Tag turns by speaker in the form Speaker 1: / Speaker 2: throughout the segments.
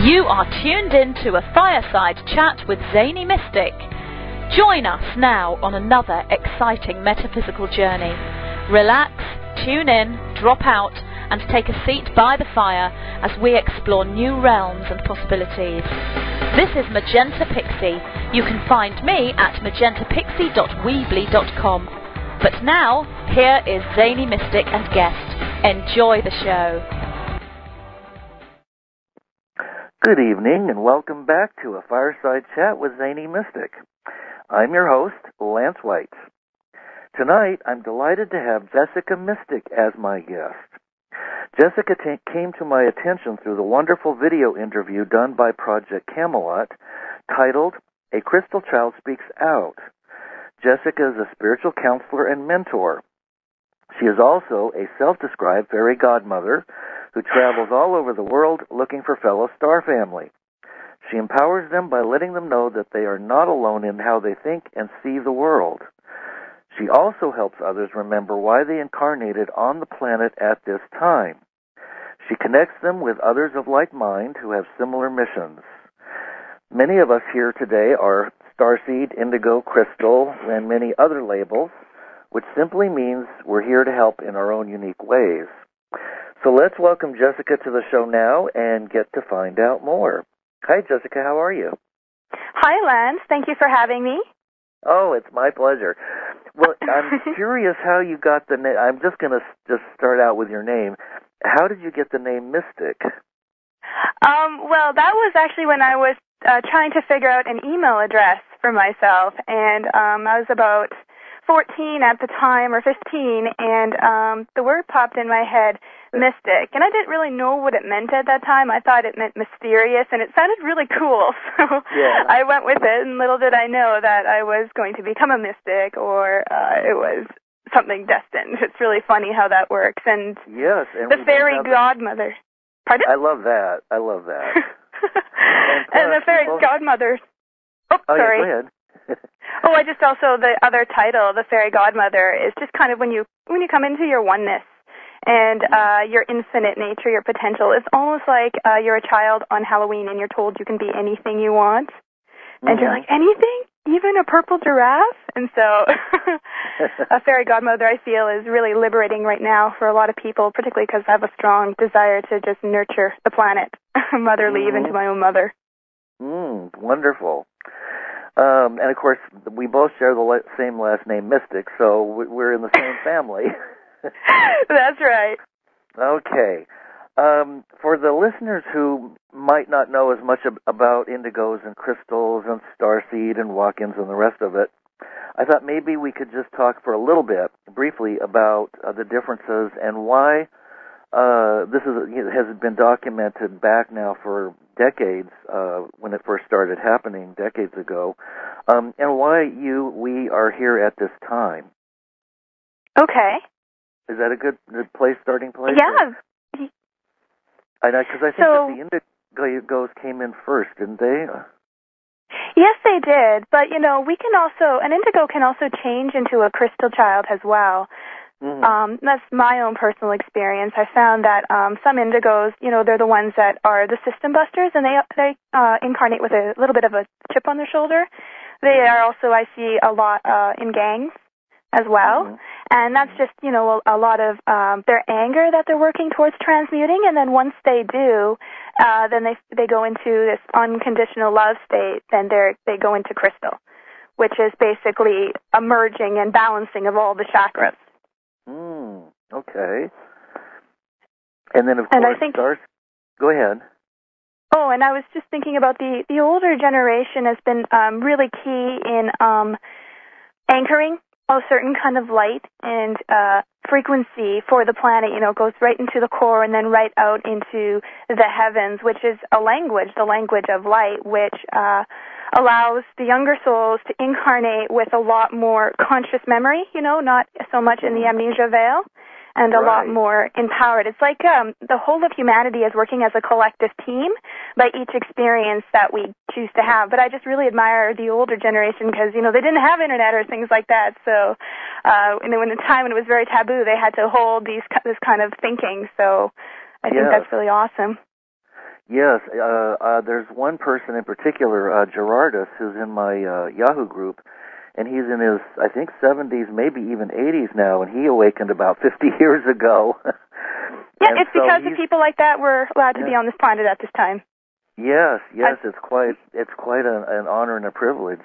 Speaker 1: You are tuned in to a Fireside chat with Zany Mystic. Join us now on another exciting metaphysical journey. Relax, tune in, drop out, and take a seat by the fire as we explore new realms and possibilities. This is Magenta Pixie. You can find me at magentapixie.weebly.com. But now, here is Zany Mystic and guest. Enjoy the show.
Speaker 2: Good evening and welcome back to a Fireside Chat with Zany Mystic. I'm your host, Lance White. Tonight, I'm delighted to have Jessica Mystic as my guest. Jessica came to my attention through the wonderful video interview done by Project Camelot titled, A Crystal Child Speaks Out. Jessica is a spiritual counselor and mentor. She is also a self-described fairy godmother who travels all over the world looking for fellow star family. She empowers them by letting them know that they are not alone in how they think and see the world. She also helps others remember why they incarnated on the planet at this time. She connects them with others of like mind who have similar missions. Many of us here today are starseed, indigo, crystal, and many other labels, which simply means we're here to help in our own unique ways. So let's welcome Jessica to the show now and get to find out more. Hi, Jessica. How are you?
Speaker 3: Hi, Lance. Thank you for having me.
Speaker 2: Oh, it's my pleasure. Well, I'm curious how you got the name. I'm just going to start out with your name. How did you get the name Mystic?
Speaker 3: Well, that was actually when I was trying to figure out an email address for myself, and I was about 14 at the time, or 15, and the word popped in my head, mystic, and I didn't really know what it meant at that time. I thought it meant mysterious, and it sounded really cool, so yeah. I went with it, and little did I know that I was going to become a mystic, or it was something destined. It's really funny how that works, and
Speaker 2: yes, and
Speaker 3: the fairy godmother. Pardon?
Speaker 2: I love that.
Speaker 3: And the fairy godmother. Oh, sorry.
Speaker 2: Yeah, go ahead.
Speaker 3: I just also, the other title, the fairy godmother, is just kind of when you come into your oneness and your infinite nature, your potential. It's almost like you're a child on Halloween and you're told you can be anything you want. And you're like, anything? Even a purple giraffe? And so a fairy godmother, I feel, is really liberating right now for a lot of people, particularly because I have a strong desire to just nurture the planet, motherly even to my own mother.
Speaker 2: Wonderful. And, of course, we both share the same last name, Mystic, so we're in the same family.
Speaker 3: That's right.
Speaker 2: Okay. For the listeners who might not know as much about indigos and crystals and starseed and walk-ins and the rest of it, I thought maybe we could just talk for a little bit, briefly, about the differences and why this has been documented back now for decades, when it first started happening decades ago, and why we are here at this time.
Speaker 3: Okay.
Speaker 2: Is that a good starting place?
Speaker 3: Yeah.
Speaker 2: Because I think that the indigos came in first, didn't they?
Speaker 3: Yes, they did. But, an indigo can also change into a crystal child as well. That's my own personal experience. I found that some indigos, they're the ones that are the system busters, and they incarnate with a little bit of a chip on their shoulder. They are also, I see, a lot in gangs as well. And that's just, a lot of their anger that they're working towards transmuting. And then once they do, then they go into this unconditional love state. Then they go into crystal, which is basically a merging and balancing of all the chakras.
Speaker 2: Okay. And then, of course, stars. Go ahead.
Speaker 3: Oh, and I was just thinking about the older generation has been really key in anchoring a certain kind of light and frequency for the planet. It goes right into the core and then right out into the heavens, which is the language of light, which allows the younger souls to incarnate with a lot more conscious memory, not so much in the amnesia veil, and a lot more empowered. It's like the whole of humanity is working as a collective team by each experience that we choose to have. But I just really admire the older generation because, they didn't have internet or things like that. So in a time when it was very taboo, they had to hold this kind of thinking. So I think that's really awesome.
Speaker 2: Yes, there's one person in particular, Gerardus, who's in my Yahoo group, and he's in his, I think, 70s, maybe even 80s now, and he awakened about 50 years ago.
Speaker 3: Yeah, it's because of people like that we're allowed to be on this planet at this time.
Speaker 2: Yes, it's quite an honor and a privilege.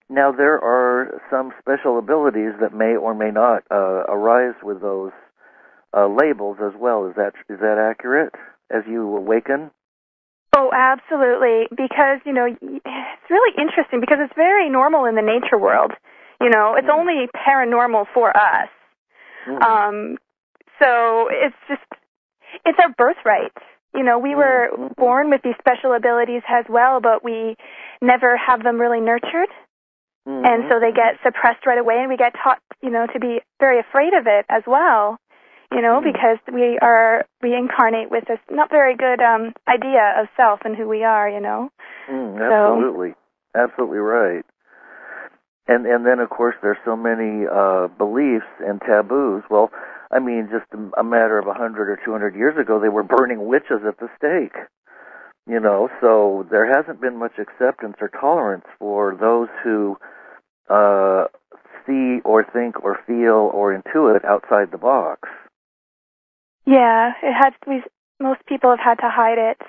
Speaker 2: Now there are some special abilities that may or may not arise with those labels as well. Is that accurate as you awaken?
Speaker 3: Oh, absolutely. Because it's really interesting because it's very normal in the nature world. It's only paranormal for us.
Speaker 2: Mm-hmm.
Speaker 3: So it's our birthright. We were born with these special abilities as well, but we never have them really nurtured. Mm-hmm. And so they get suppressed right away, and we get taught, to be very afraid of it as well, because we reincarnate with this not very good idea of self and who we are,
Speaker 2: Absolutely. Absolutely right. And then, of course, there's so many beliefs and taboos. Well, I mean, just a matter of 100 or 200 years ago, they were burning witches at the stake. So there hasn't been much acceptance or tolerance for those who see or think or feel or intuit outside the box.
Speaker 3: Yeah, most people have had to hide it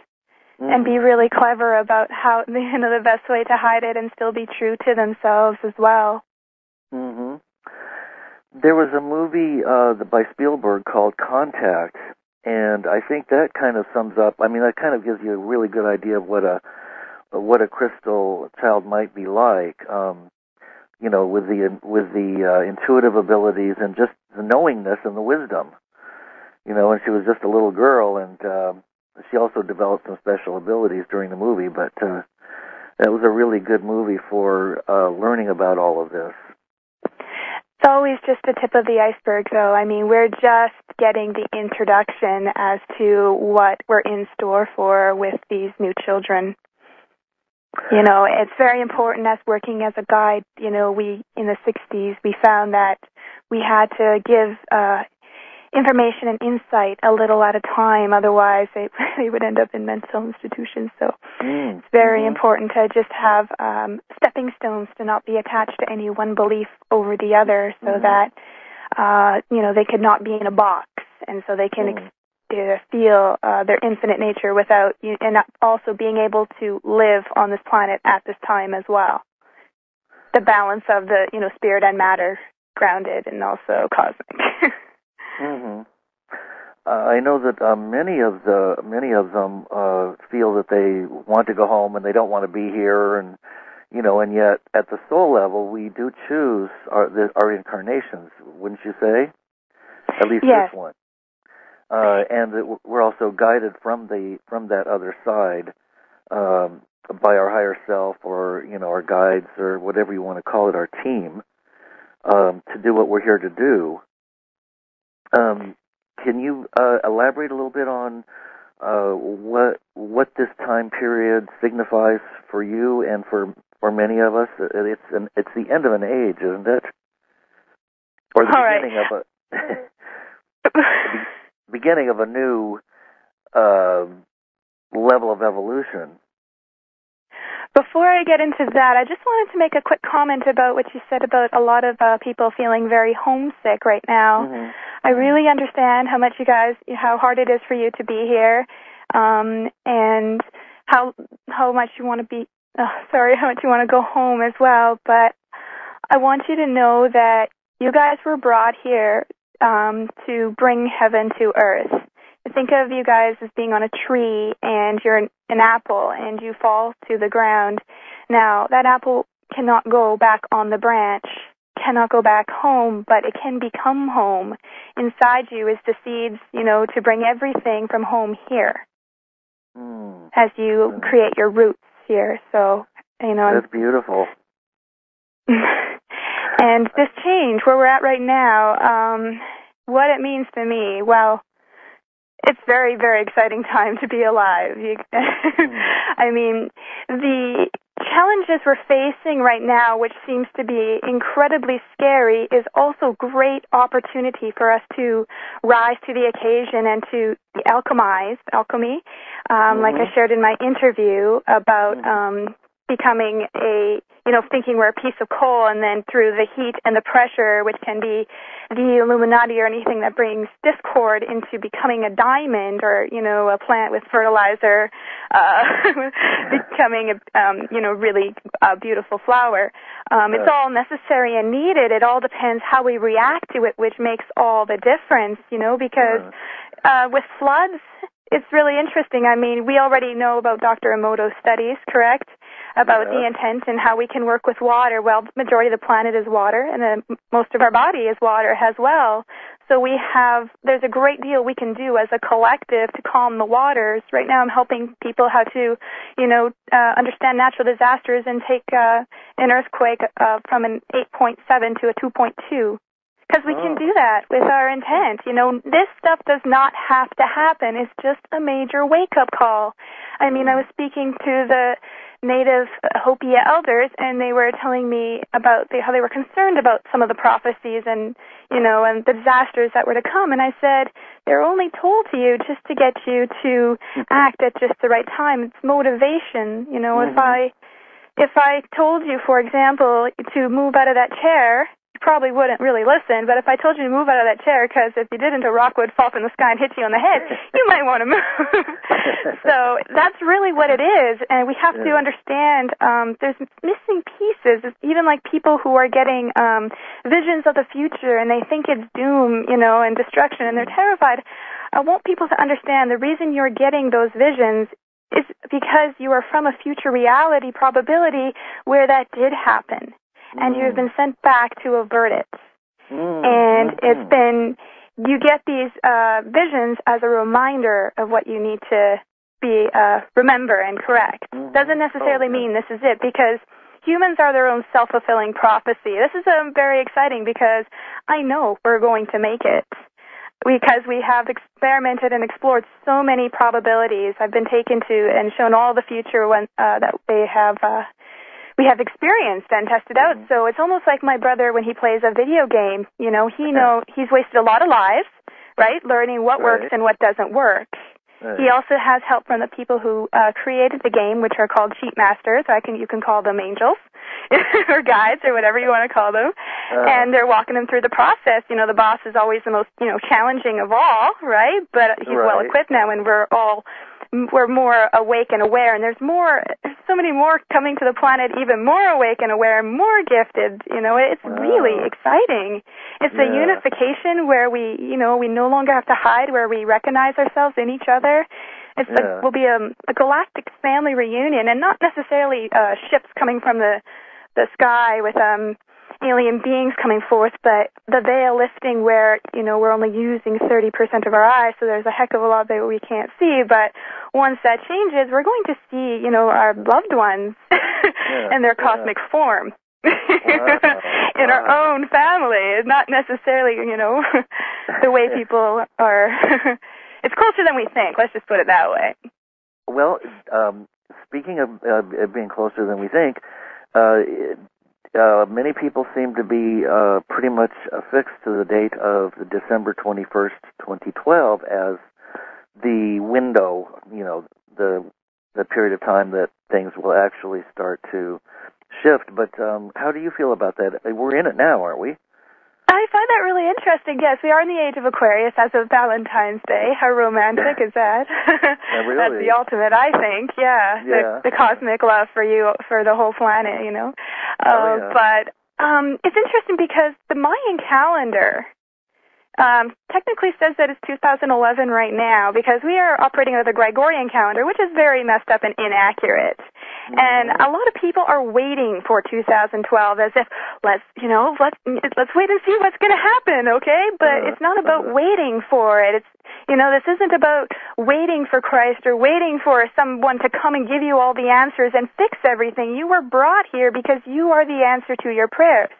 Speaker 3: and be really clever about how the best way to hide it and still be true to themselves as well.
Speaker 2: Mm-hmm. There was a movie by Spielberg called Contact, and I think that kind of sums up. I mean, that kind of gives you a really good idea of what a crystal child might be like. With the intuitive abilities and just the knowingness and the wisdom. And she was just a little girl, and she also developed some special abilities during the movie. But that was a really good movie for learning about all of this.
Speaker 3: It's always just the tip of the iceberg, though. I mean, we're just getting the introduction as to what we're in store for with these new children. It's very important as working as a guide. We, in the 60s, we found that we had to give information and insight a little at a time. Otherwise, they would end up in mental institutions. So it's very important to just have stepping stones to not be attached to any one belief over the other, so that they could not be in a box, and so they can feel their infinite nature without, and also being able to live on this planet at this time as well. The balance of the spirit and matter, grounded and also cosmic.
Speaker 2: Mm-hmm. I know that many of them feel that they want to go home and they don't want to be here, and and yet at the soul level we do choose our incarnations, wouldn't you say? At least
Speaker 3: yes.
Speaker 2: This one. And that we're also guided from that other side by our higher self, or our guides, or whatever you want to call it, our team, to do what we're here to do. Can you elaborate a little bit on what this time period signifies for you and for many of us? It's the end of an age, isn't it? Or the beginning of a beginning of a new level of evolution.
Speaker 3: Before I get into that, I just wanted to make a quick comment about what you said about a lot of people feeling very homesick right now. Mm-hmm. I really understand how hard it is for you to be here, and how much you want to how much you want to go home as well. But I want you to know that you guys were brought here to bring heaven to earth. Think of you guys as being on a tree, and you're an apple, and you fall to the ground. Now, that apple cannot go back on the branch, cannot go back home, but it can become home. Inside you is the seeds, to bring everything from home here as you create your roots here. So,
Speaker 2: That's beautiful.
Speaker 3: And this change, where we're at right now, what it means to me, well, it's very, very exciting time to be alive. I mean, the challenges we're facing right now, which seems to be incredibly scary, is also great opportunity for us to rise to the occasion and to alchemy, like I shared in my interview about becoming thinking we're a piece of coal, and then through the heat and the pressure, which can be the Illuminati or anything that brings discord, into becoming a diamond, or, a plant with fertilizer, becoming a really beautiful flower. It's all necessary and needed. It all depends how we react to it, which makes all the difference, because with floods, it's really interesting. I mean, we already know about Dr. Emoto's studies, correct? About the intent and how we can work with water. Well, the majority of the planet is water, and most of our body is water as well. So there's a great deal we can do as a collective to calm the waters. Right now I'm helping people how to, understand natural disasters and take an earthquake from an 8.7 to a 2.2. Because we can do that with our intent. This stuff does not have to happen. It's just a major wake-up call. I mean, I was speaking to the native Hopi elders, and they were telling me about how they were concerned about some of the prophecies and, and the disasters that were to come. And I said, they're only told to you just to get you to act at just the right time. It's motivation. If I told you, for example, to move out of that chair, you probably wouldn't really listen, but if I told you to move out of that chair, because if you didn't, a rock would fall from the sky and hit you on the head, you might want to move. So that's really what it is, and we have to understand there's missing pieces, even like people who are getting visions of the future, and they think it's doom, and destruction, and they're terrified. I want people to understand the reason you're getting those visions is because you are from a future reality probability where that did happen. And you've been sent back to avert it. And it's been, you get these visions as a reminder of what you need to be, remember and correct. Doesn't necessarily mean this is it, because humans are their own self-fulfilling prophecy. This is very exciting, because I know we're going to make it. Because we have experimented and explored so many probabilities. I've been taken to and shown all the future that they have we have experienced and tested out. So it's almost like my brother when he plays a video game. He's wasted a lot of lives, right, learning what works and what doesn't work. He also has help from the people who created the game, which are called cheat masters. You can call them angels or guides or whatever you want to call them. And they're walking them through the process. The boss is always the most, challenging of all, right? But he's well equipped now, and we're more awake and aware, and there's so many more coming to the planet, even more awake and aware, and more gifted. It's really exciting. It's a unification where we no longer have to hide, where we recognize ourselves in each other. Will be a galactic family reunion, and not necessarily ships coming from the sky with alien beings coming forth, but the veil lifting where, we're only using 30% of our eyes, so there's a heck of a lot that we can't see. But once that changes, we're going to see, our loved ones in their cosmic form. In our own family, not necessarily, the way people are. It's closer than we think. Let's just put it that way.
Speaker 2: Well, speaking of being closer than we think, many people seem to be pretty much affixed to the date of the December 21st, 2012 as the window, the period of time that things will actually start to shift. But how do you feel about that? We're in it now, aren't we?
Speaker 3: I find that really interesting. Yes, we are in the age of Aquarius as of Valentine's Day. How romantic is that?
Speaker 2: Really?
Speaker 3: That's the ultimate, I think. Yeah. The cosmic love for you, for the whole planet, But it's interesting because the Mayan calendar technically says that it's 2011 right now, because we are operating under the Gregorian calendar, which is very messed up and inaccurate. And a lot of people are waiting for 2012 as if let's wait and see what's going to happen, okay? But it's not about waiting for it. It's this isn't about waiting for Christ or waiting for someone to come and give you all the answers and fix everything. You were brought here because you are the answer to your prayers.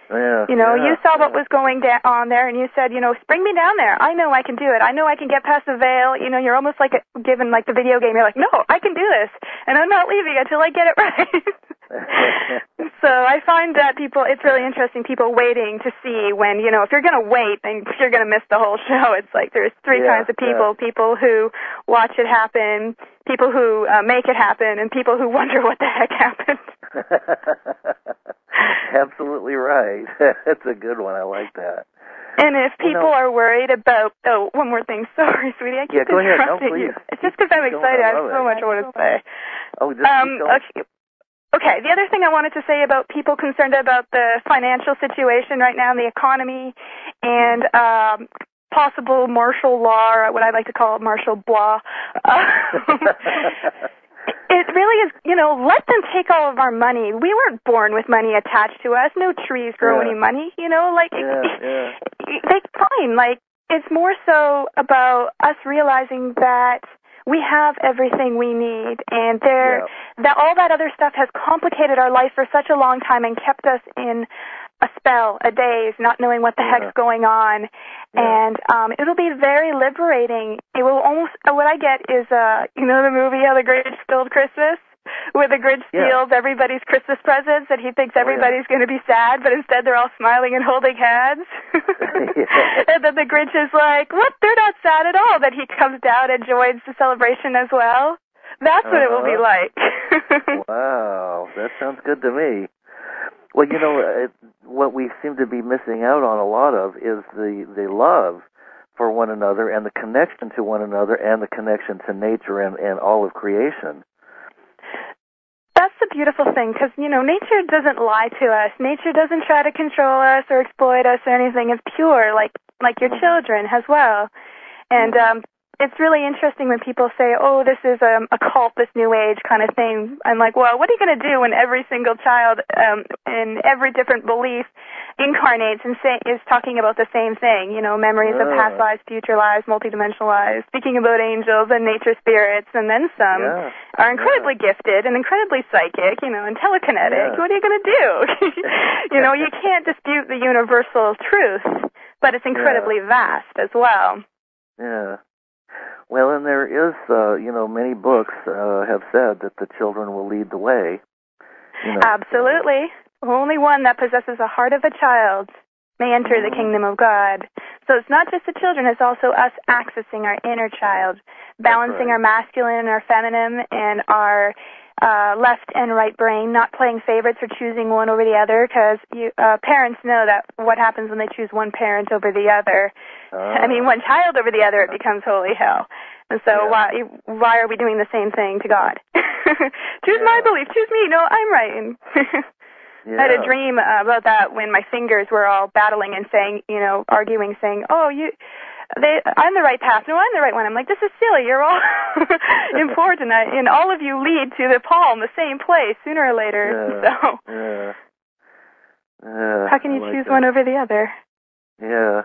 Speaker 3: You saw what was going on there, and you said, bring me down there. I know I can do it. I know I can get past the veil. You're almost like given like the video game. You're like, no, I can do this, and I'm not leaving until I get it right. So I find that it's really interesting, people waiting to see when, if you're going to wait, then you're going to miss the whole show. It's like there's three kinds of people, people who watch it happen, people who make it happen, and people who wonder what the heck happened.
Speaker 2: Absolutely right. That's a good one. I like that.
Speaker 3: And if people are worried about, one more thing. Sorry, sweetie, I keep interrupting you. It's just because I'm excited. I have so much more to say.
Speaker 2: Oh, just keep going.
Speaker 3: Okay, the other thing I wanted to say about people concerned about the financial situation right now in the economy and possible martial law, or what I like to call martial blah, it really is, let them take all of our money. We weren't born with money attached to us. No trees grow any money, they fine. Like, it's more so about us realizing that we have everything we need, and that all that other stuff has complicated our life for such a long time and kept us in a spell, a daze, not knowing what the heck's going on. And it'll be very liberating. It will almost, what I get is, the movie How the Grinch Stole Christmas, where the Grinch steals everybody's Christmas presents and he thinks everybody's going to be sad, but instead they're all smiling and holding hands. And then the Grinch is like, what? They're not sad at all. Then he comes down and joins the celebration as well. That's what it will be like.
Speaker 2: Wow, that sounds good to me. Well, what we seem to be missing out on a lot of is the love for one another and the connection to one another and the connection to nature and all of creation.
Speaker 3: That's the beautiful thing, because, nature doesn't lie to us. Nature doesn't try to control us or exploit us or anything. It's pure, like your children as well. And it's really interesting when people say, oh, this is a cult, this new age kind of thing. I'm like, well, what are you going to do when every single child in every different belief incarnates and is talking about the same thing, memories of past lives, future lives, multidimensional lives, speaking about angels and nature spirits, and then some are incredibly gifted and incredibly psychic, and telekinetic. What are you going to do? You can't dispute the universal truth, but it's incredibly vast as well.
Speaker 2: Yeah. Well, and there is, many books have said that the children will lead the way.
Speaker 3: Absolutely. Only one that possesses the heart of a child may enter the kingdom of God. So it's not just the children, it's also us accessing our inner child, balancing our masculine and our feminine and our left and right brain, not playing favorites or choosing one over the other, because parents know that what happens when they choose one parent over the other. One child over the other, it becomes holy hell. And so why are we doing the same thing to God? Choose my belief, choose me, no, I'm right. I had a dream about that when my fingers were all battling and saying, arguing, saying, oh, I'm the right path. No, I'm the right one. I'm like, this is silly. You're all important. And all of you lead to the palm, the same place, sooner or later. How can you choose one over the other?
Speaker 2: Yeah.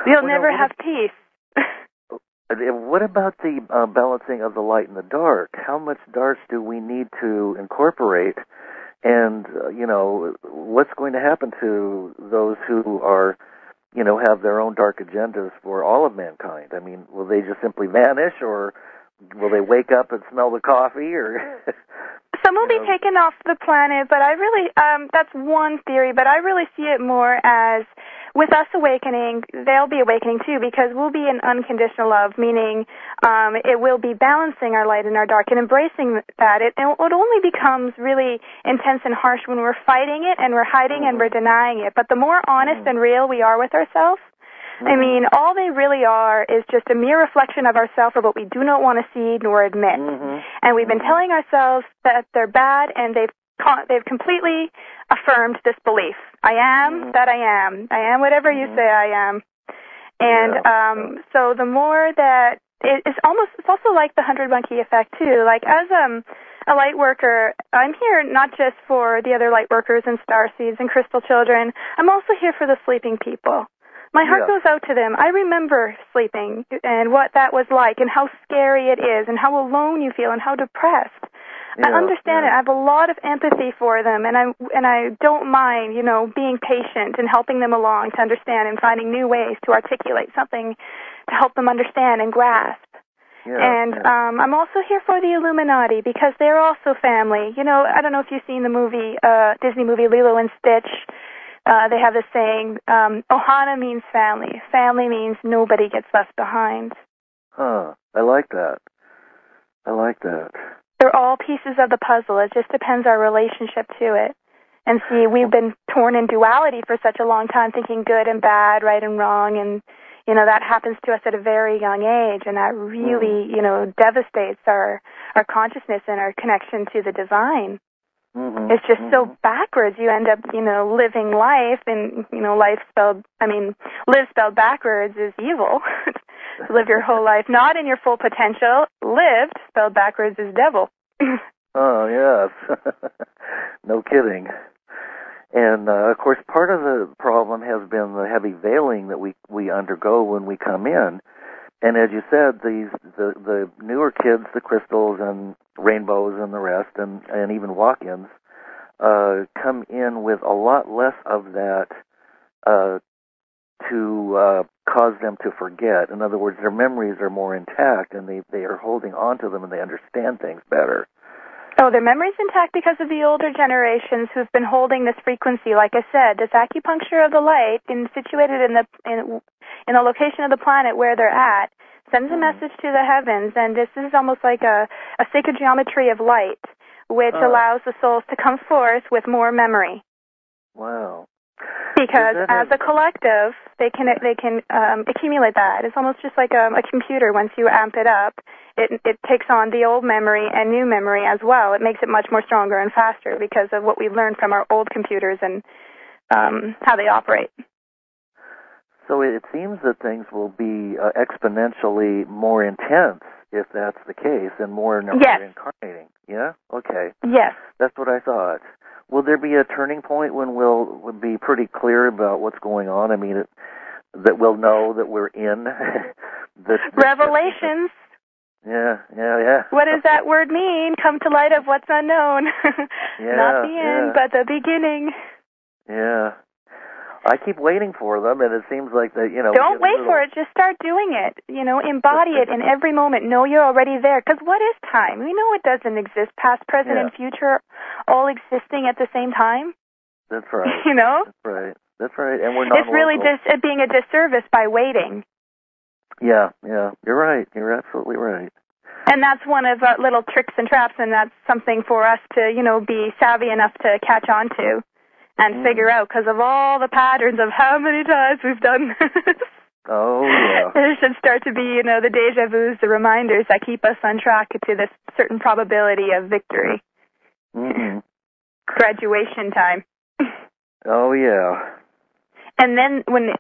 Speaker 3: You'll never have peace.
Speaker 2: What about the balancing of the light and the dark? How much dark do we need to incorporate? And, what's going to happen to those who are, have their own dark agendas for all of mankind? Will they just simply vanish, or will they wake up and smell the coffee, or...
Speaker 3: Some will be taken off the planet, but I really, that's one theory, but I really see it more as, with us awakening, they'll be awakening too, because we'll be in unconditional love, meaning it will be balancing our light and our dark and embracing that. It only becomes really intense and harsh when we're fighting it and we're hiding and we're denying it. But the more honest and real we are with ourselves, all they really are is just a mere reflection of ourselves of what we do not want to see nor admit. And we've been telling ourselves that they're bad, and they've completely affirmed this belief. I am that I am. I am whatever you say I am. And so the more that it's also like the 100 monkey effect too. Like as a light worker, I'm here not just for the other light workers and starseeds and crystal children. I'm also here for the sleeping people. My heart goes out to them. I remember sleeping and what that was like and how scary it is and how alone you feel and how depressed. I understand it. I have a lot of empathy for them, and I don't mind, being patient and helping them along to understand and finding new ways to articulate something to help them understand and grasp. And I'm also here for the Illuminati because they're also family. You know, I don't know if you've seen the movie, Disney movie Lilo and Stitch. They have this saying, Ohana means family. Family means nobody gets left behind.
Speaker 2: Huh. I like that. I like that.
Speaker 3: They're all pieces of the puzzle. It just depends our relationship to it. And see, we've been torn in duality for such a long time, thinking good and bad, right and wrong, and, you know, that happens to us at a very young age, and that really, you know, devastates our consciousness and our connection to the divine. Mm-hmm. It's just so backwards. You end up, you know, living life, and, you know, live spelled backwards is evil. Live your whole life, not in your full potential. Lived, spelled backwards, is devil.
Speaker 2: Oh, yes. No kidding. And, of course, part of the problem has been the heavy veiling that we undergo when we come in. And as you said, the newer kids, the crystals and rainbows and the rest, and even walk-ins, come in with a lot less of that to cause them to forget. In other words, their memories are more intact, and they are holding on to them, and they understand things better.
Speaker 3: Oh, their memory's intact because of the older generations who've been holding this frequency. Like I said, this acupuncture of the light, situated in the location of the planet where they're at, sends a message to the heavens, and this is almost like a sacred geometry of light, which allows the souls to come forth with more memory. Wow. Because as a collective, they can accumulate that. It's almost just like a computer. Once you amp it up, it takes on the old memory and new memory as well. It makes it much more stronger and faster because of what we've learned from our old computers and how they operate.
Speaker 2: So it seems that things will be exponentially more intense if that's the case, and more incarnating. Yeah? Okay.
Speaker 3: Yes.
Speaker 2: That's what I thought. Will there be a turning point when we'll be pretty clear about what's going on? I mean, that we'll know that we're in this Revelations. Yeah.
Speaker 3: What does that word mean? Come to light of what's unknown. Not the end, but the beginning.
Speaker 2: Yeah. I keep waiting for them, and it seems like that, you know...
Speaker 3: Don't wait for it. Just start doing it. You know, embody it in every moment. Know you're already there. Because what is time? We know it doesn't exist. Past, present, and future all existing at the same time.
Speaker 2: That's right.
Speaker 3: You know?
Speaker 2: That's right. And we're not...
Speaker 3: It's really just being a disservice by waiting.
Speaker 2: Yeah. You're right. You're absolutely right.
Speaker 3: And that's one of little tricks and traps, and that's something for us to, you know, be savvy enough to catch on to. And figure out, because of all the patterns of how many times we've done this.
Speaker 2: Oh, yeah.
Speaker 3: There should start to be, you know, the deja vus, the reminders that keep us on track to this certain probability of victory. Mm-hmm. Graduation time.
Speaker 2: Oh, yeah.
Speaker 3: And then when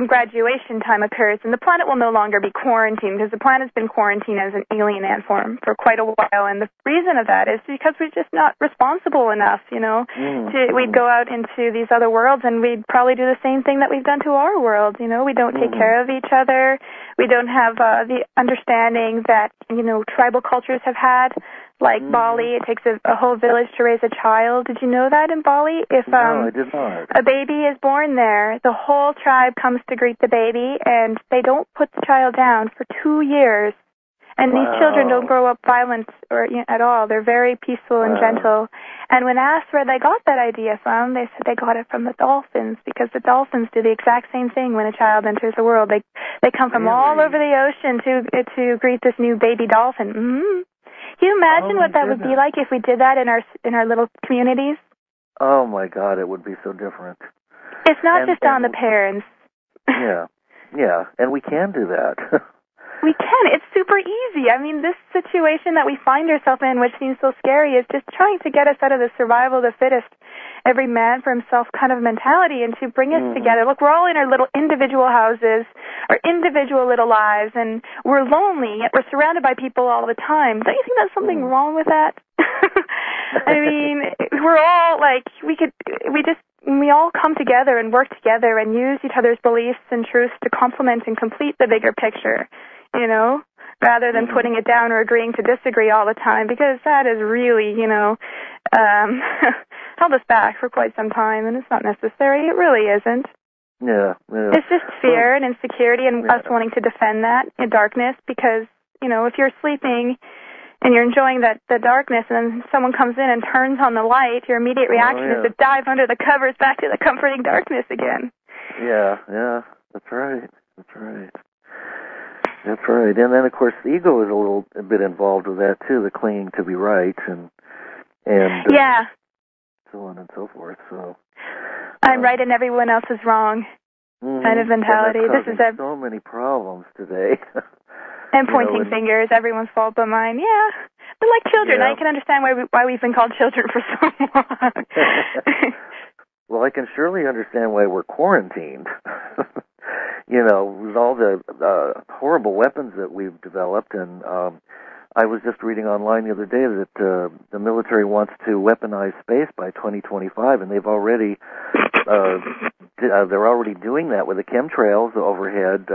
Speaker 3: graduation time occurs, and the planet will no longer be quarantined, because the planet's been quarantined as an alien ant form for quite a while, and the reason of that is because we're just not responsible enough, you know. We'd go out into these other worlds, and we'd probably do the same thing that we've done to our world, you know. We don't take care of each other. We don't have the understanding that, you know, tribal cultures have had. Like Bali, it takes a whole village to raise a child. Did you know that in Bali?
Speaker 2: No, I did not.
Speaker 3: A baby is born there, the whole tribe comes to greet the baby, and they don't put the child down for 2 years. And these children don't grow up violent at all. They're very peaceful and gentle. And when asked where they got that idea from, they said they got it from the dolphins, because the dolphins do the exact same thing when a child enters the world. They come from all over the ocean to greet this new baby dolphin. Mm-hmm. Can you imagine what that would be like if we did that in our little communities?
Speaker 2: Oh my God, it would be so different.
Speaker 3: It's not just on the parents.
Speaker 2: Yeah, and we can do that.
Speaker 3: We can. It's super easy. I mean, this situation that we find ourselves in, which seems so scary, is just trying to get us out of the survival of the fittest, every man for himself kind of mentality, and to bring us together. Look, we're all in our little individual houses, our individual little lives, and we're lonely, yet we're surrounded by people all the time. Don't you think there's something wrong with that? I mean, we're all like, we all come together and work together and use each other's beliefs and truths to complement and complete the bigger picture, you know, rather than putting it down or agreeing to disagree all the time, because that is really, you know, held us back for quite some time, and it's not necessary. It really isn't. Yeah. It's just fear and insecurity and us wanting to defend that in darkness, because if you're sleeping and you're enjoying the darkness, and then someone comes in and turns on the light, your immediate reaction is to dive under the covers back to the comforting darkness again.
Speaker 2: Yeah, that's right. And then, of course, the ego is a bit involved with that, too, the clinging to be right and so on and so forth. So
Speaker 3: I'm right and everyone else is wrong kind of mentality.
Speaker 2: This is so many problems today.
Speaker 3: And pointing fingers, everyone's fault but mine. Yeah, we're like children. I can understand why we've been called children for so long.
Speaker 2: Well, I can surely understand why we're quarantined. With all the horrible weapons that we've developed, and I was just reading online the other day that the military wants to weaponize space by 2025, and they've already they're already doing that with the chemtrails overhead.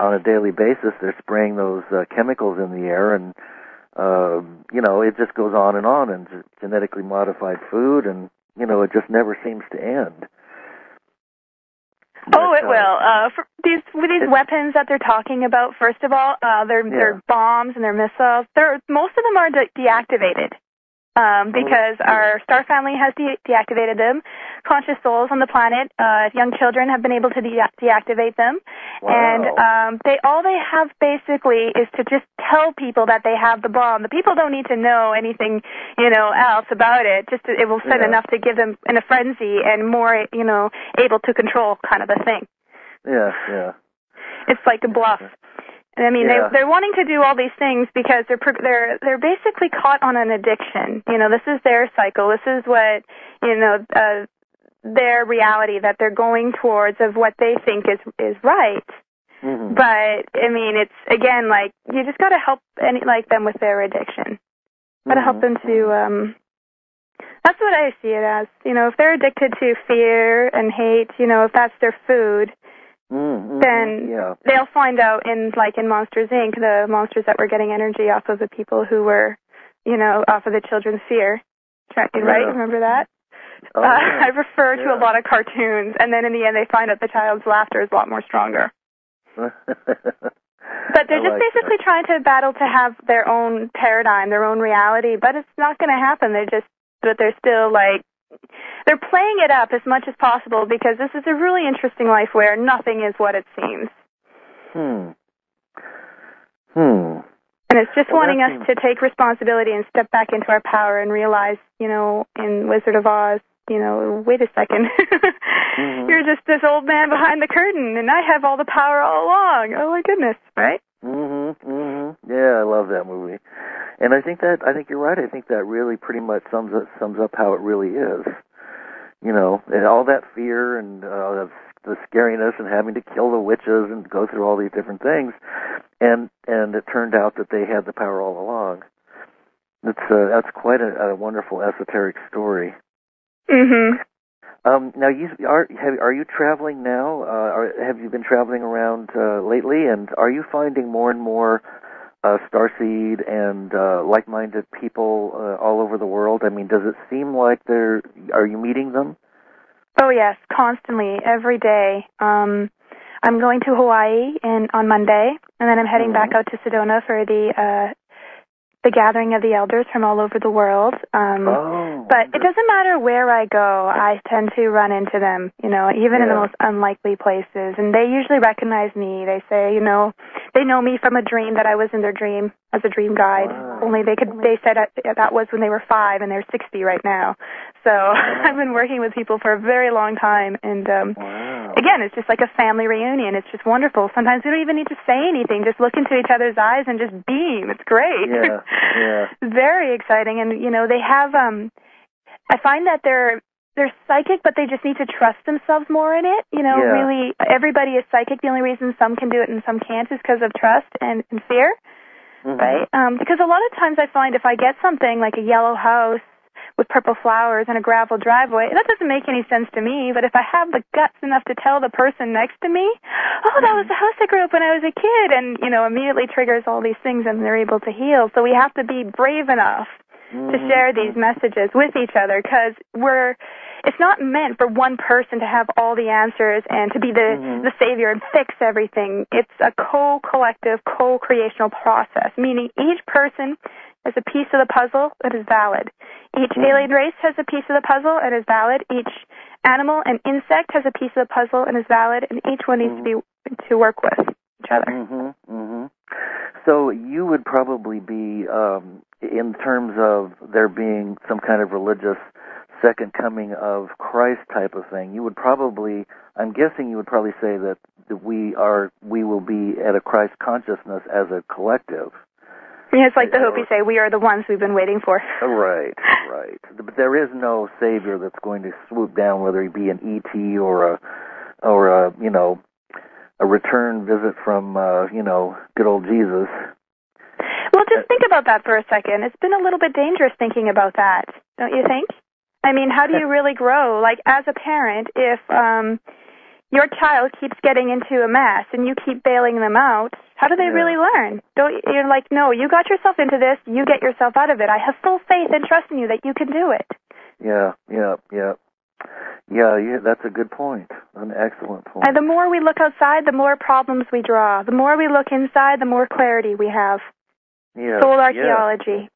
Speaker 2: On a daily basis, they're spraying those chemicals in the air, and it just goes on, and genetically modified food, and it just never seems to end.
Speaker 3: Oh, it will. With these weapons that they're talking about, first of all, they're bombs and they're missiles. Most of them are deactivated because our star family has deactivated them. Conscious souls on the planet, young children have been able to deactivate them.
Speaker 2: Wow.
Speaker 3: And all they have basically is to just tell people that they have the bomb. The people don't need to know anything, else about it. Just it will send enough to give them in a frenzy and more, able to control kind of a thing.
Speaker 2: Yeah.
Speaker 3: It's like a bluff. I mean, they're wanting to do all these things because they're basically caught on an addiction. This is their cycle. This is what their reality that they're going towards of what they think is right. Mm-hmm. But I mean, it's again like you just got to help them with their addiction. Got to help them to. That's what I see it as. If they're addicted to fear and hate, if that's their food. Then they'll find out in Monsters, Inc., the monsters that were getting energy off of the people who were, off of the children's fear. Right? Remember that? I refer to a lot of cartoons, and then in the end they find out the child's laughter is a lot more stronger. But they're just basically trying to battle to have their own paradigm, their own reality, but it's not going to happen. They're still they're playing it up as much as possible because this is a really interesting life where nothing is what it seems. And it's just wanting us to take responsibility and step back into our power and realize, in Wizard of Oz, wait a second. You're just this old man behind the curtain, and I have all the power all along. Oh, my goodness, right?
Speaker 2: Yeah, I love that movie. And I think you're right. I think that really pretty much sums up how it really is. And all that fear and the scariness and having to kill the witches and go through all these different things, and it turned out that they had the power all along. That's quite a wonderful esoteric story. Now, are you traveling now? Have you been traveling around lately? And are you finding more and more starseed and like-minded people all over the world? I mean, does it seem like are you meeting them?
Speaker 3: Oh, yes, constantly, every day. I'm going to Hawaii on Monday, and then I'm heading back out to Sedona for the gathering of the elders from all over the world. But it doesn't matter where I go, I tend to run into them, even in the most unlikely places. And they usually recognize me. They say, they know me from a dream that I was in their dream as a dream guide. Wow. Only they said that was when they were 5 and they're 60 right now. So I've been working with people for a very long time. And again, it's just like a family reunion. It's just wonderful. Sometimes we don't even need to say anything. Just look into each other's eyes and just beam. It's great. It's very exciting. And, they have, I find that they're psychic, but they just need to trust themselves more in it. Really, everybody is psychic. The only reason some can do it and some can't is because of trust and fear, right? Because a lot of times I find if I get something like a yellow house with purple flowers and a gravel driveway, that doesn't make any sense to me. But if I have the guts enough to tell the person next to me, that was the house I grew up when I was a kid, and, immediately triggers all these things and they're able to heal. So we have to be brave enough to share these messages with each other, because it's not meant for one person to have all the answers and to be the savior and fix everything. It's a co-collective, co-creational process, meaning each person has a piece of the puzzle that is valid. Each alien race has a piece of the puzzle and is valid. Each animal and insect has a piece of the puzzle and is valid, and each one needs to work with each other.
Speaker 2: So you would probably be, in terms of there being some kind of religious second coming of Christ type of thing, you would probably, I'm guessing you would probably say that we will be at a Christ consciousness as a collective.
Speaker 3: Yeah, it's like the Hopi say, we are the ones we've been waiting for.
Speaker 2: Right. But there is no savior that's going to swoop down, whether he be an E.T. or a return visit from, good old Jesus.
Speaker 3: Well, just think about that for a second. It's been a little bit dangerous thinking about that, don't you think? I mean, how do you really grow? Like, as a parent, if your child keeps getting into a mess and you keep bailing them out, how do they really learn? You're like, no, you got yourself into this, you get yourself out of it. I have full faith and trust in you that you can do it. Yeah,
Speaker 2: that's a good point. An excellent point.
Speaker 3: And the more we look outside, the more problems we draw. The more we look inside, the more clarity we have. Soul archaeology.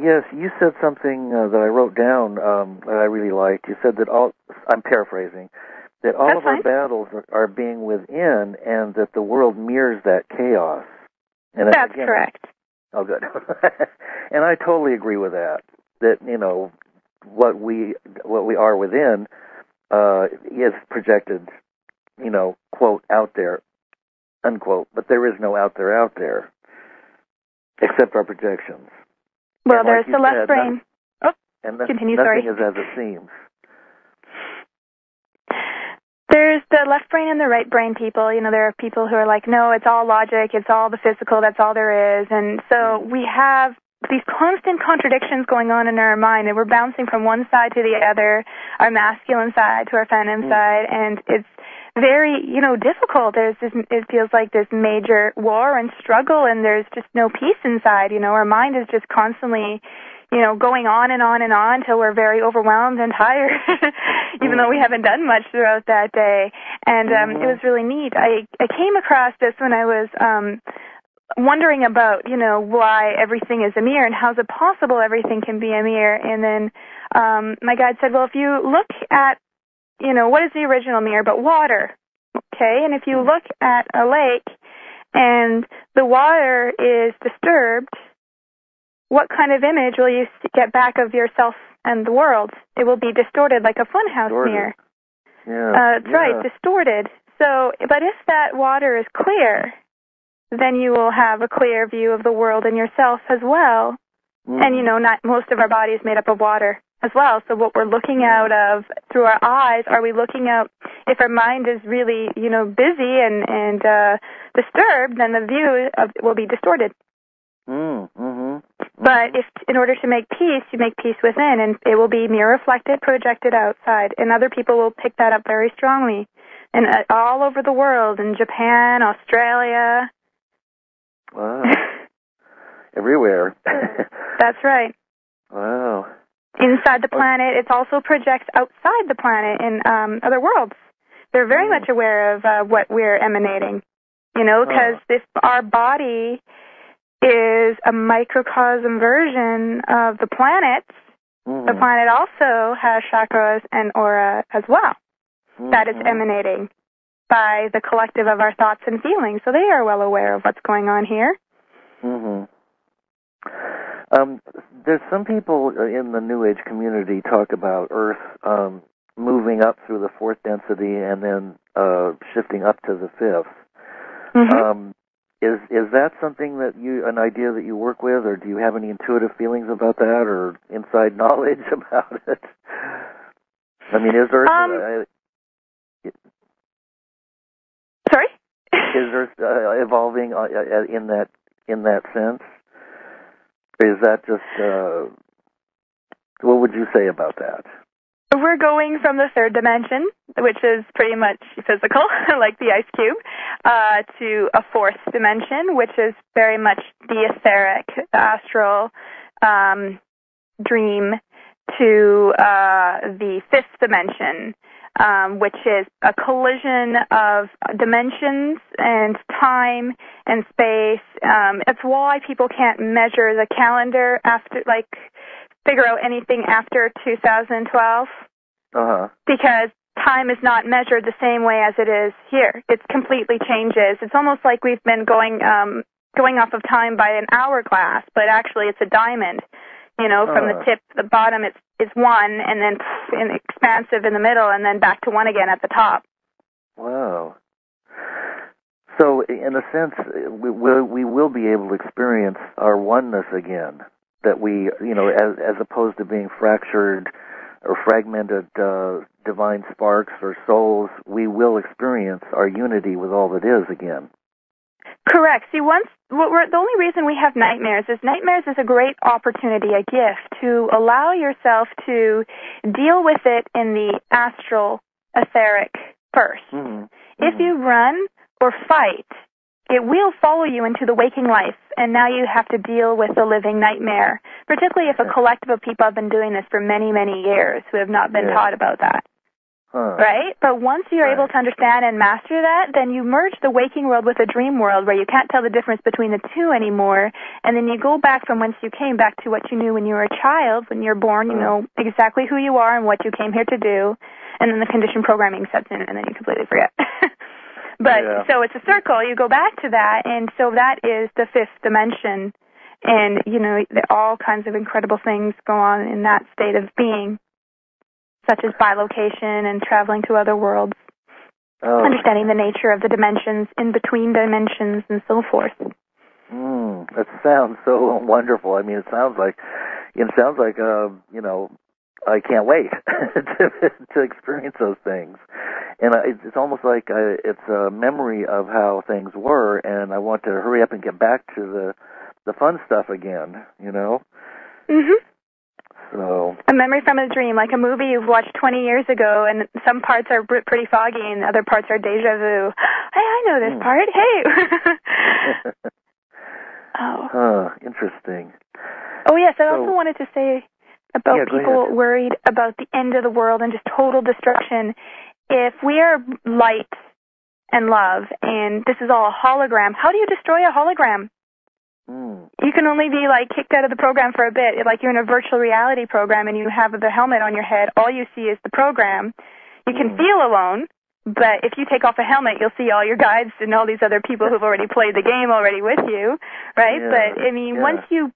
Speaker 2: Yes, you said something that I wrote down that I really liked. You said that I'm paraphrasing, that all of our battles are being within, and that the world mirrors that chaos. And
Speaker 3: that's correct.
Speaker 2: Oh, good. And I totally agree with that. That, what we are within is projected, quote, out there, unquote. But there is no out there, except our projections.
Speaker 3: Well, there's the left brain. Continue, sorry.
Speaker 2: Nothing is as it seems.
Speaker 3: There's the left brain and the right brain people. There are people who are like, no, it's all logic, it's all the physical, that's all there is. And so we have these constant contradictions going on in our mind, and we're bouncing from one side to the other, our masculine side to our feminine side, and it's very, difficult. It feels like there's major war and struggle, and there's just no peace inside. Our mind is just constantly, going on and on and on till we're very overwhelmed and tired, even though we haven't done much throughout that day. And it was really neat. I came across this when I was wondering about, why everything is a mirror and how is it possible everything can be a mirror. And then my guide said, well, if you look at, what is the original mirror but water? Okay, and if you look at a lake and the water is disturbed, what kind of image will you get back of yourself and the world? It will be distorted like a funhouse mirror. That's right, distorted. So, but if that water is clear, then you will have a clear view of the world and yourself as well. And, not most of our body is made up of water as well. So what we're looking out of through our eyes, are we looking out, if our mind is really, busy and disturbed, then the view will be distorted. But if, in order to make peace, you make peace within, and it will be mirror reflected, projected outside. And other people will pick that up very strongly. And all over the world, in Japan, Australia.
Speaker 2: Wow. Everywhere.
Speaker 3: That's right.
Speaker 2: Wow.
Speaker 3: Inside the planet, it also projects outside the planet in other worlds. They're very much aware of what we're emanating, because if our body is a microcosm version of the planet, the planet also has chakras and aura as well. That is emanating by the collective of our thoughts and feelings. So they are well aware of what's going on here.
Speaker 2: There's some people in the New Age community talk about Earth moving up through the fourth density and then shifting up to the fifth. Is that something that an idea that you work with, or do you have any intuitive feelings about that, or inside knowledge about it? I mean, is Earth
Speaker 3: sorry?
Speaker 2: Is Earth evolving in that sense? Or is that just what would you say about that?
Speaker 3: We're going from the third dimension, which is pretty much physical, like the ice cube, to a fourth dimension, which is very much the etheric, the astral, dream, to the fifth dimension, which is a collision of dimensions and time and space. It's why people can't measure the calendar after, figure out anything after 2012. Because time is not measured the same way as it is here. It completely changes. It's almost like we've been going off of time by an hourglass, but actually it's a diamond. From the tip to the bottom, it's one, and then expansive in the middle, and then back to one again at the top.
Speaker 2: Wow. So, in a sense, we will be able to experience our oneness again. That we, as opposed to being fractured or fragmented divine sparks or souls, we will experience our unity with all that is again.
Speaker 3: Correct. See, the only reason we have nightmares is a great opportunity, a gift, to allow yourself to deal with it in the astral, etheric first. Mm-hmm. If you run or fight, it will follow you into the waking life, and now you have to deal with the living nightmare, particularly if a collective of people have been doing this for many, many years who have not been taught about that. Right? But once you're able to understand and master that, then you merge the waking world with the dream world where you can't tell the difference between the two anymore, and then you go back from whence you came, back to what you knew when you were a child. When you're born, you know exactly who you are and what you came here to do, and then the conditioned programming sets in, and then you completely forget. But so it's a circle. You go back to that, and so that is the fifth dimension, and, all kinds of incredible things go on in that state of being, such as bilocation and traveling to other worlds, understanding the nature of the dimensions, in between dimensions, and so forth.
Speaker 2: That sounds so wonderful. I mean, it sounds like I can't wait to experience those things. And it's almost like it's a memory of how things were, and I want to hurry up and get back to the fun stuff again, Mm-hmm. So, a
Speaker 3: memory from a dream, like a movie you've watched 20 years ago, and some parts are pretty foggy and other parts are deja vu. Hey, I know this part. Hey!
Speaker 2: Interesting.
Speaker 3: Oh, yes, I also wanted to say about people worried about the end of the world and just total destruction. If we are light and love, and this is all a hologram, how do you destroy a hologram? You can only be, kicked out of the program for a bit. Like you're in a virtual reality program and you have the helmet on your head. All you see is the program. You can feel alone, but if you take off a helmet, you'll see all your guides and all these other people who've already played the game already with you, right? Yeah. But, I mean, once you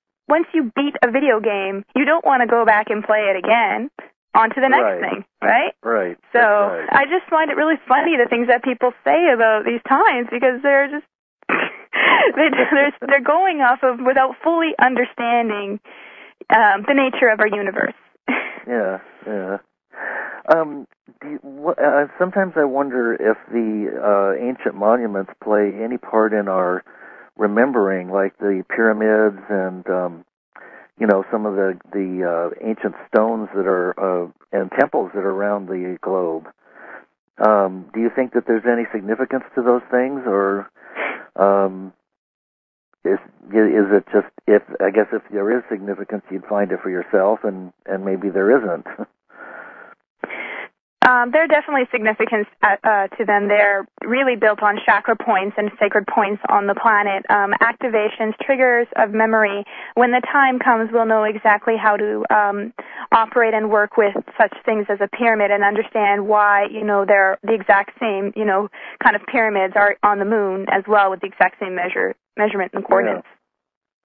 Speaker 3: beat a video game, you don't want to go back and play it again. On to the next thing, right?
Speaker 2: Right.
Speaker 3: So I just find it really funny, the things that people say about these times, because they're just... they're going off of without fully understanding the nature of our universe.
Speaker 2: Sometimes I wonder if the ancient monuments play any part in our remembering, like the pyramids and some of the ancient stones that are and temples that are around the globe. Do you think that there's any significance to those things, or is it just, if there is significance, you'd find it for yourself, and maybe there isn't?
Speaker 3: There are definitely significance to them. They're really built on chakra points and sacred points on the planet. Activations, triggers of memory. When the time comes, we'll know exactly how to operate and work with such things as a pyramid and understand why, they're the exact same, kind of pyramids are on the moon as well, with the exact same measurement and coordinates.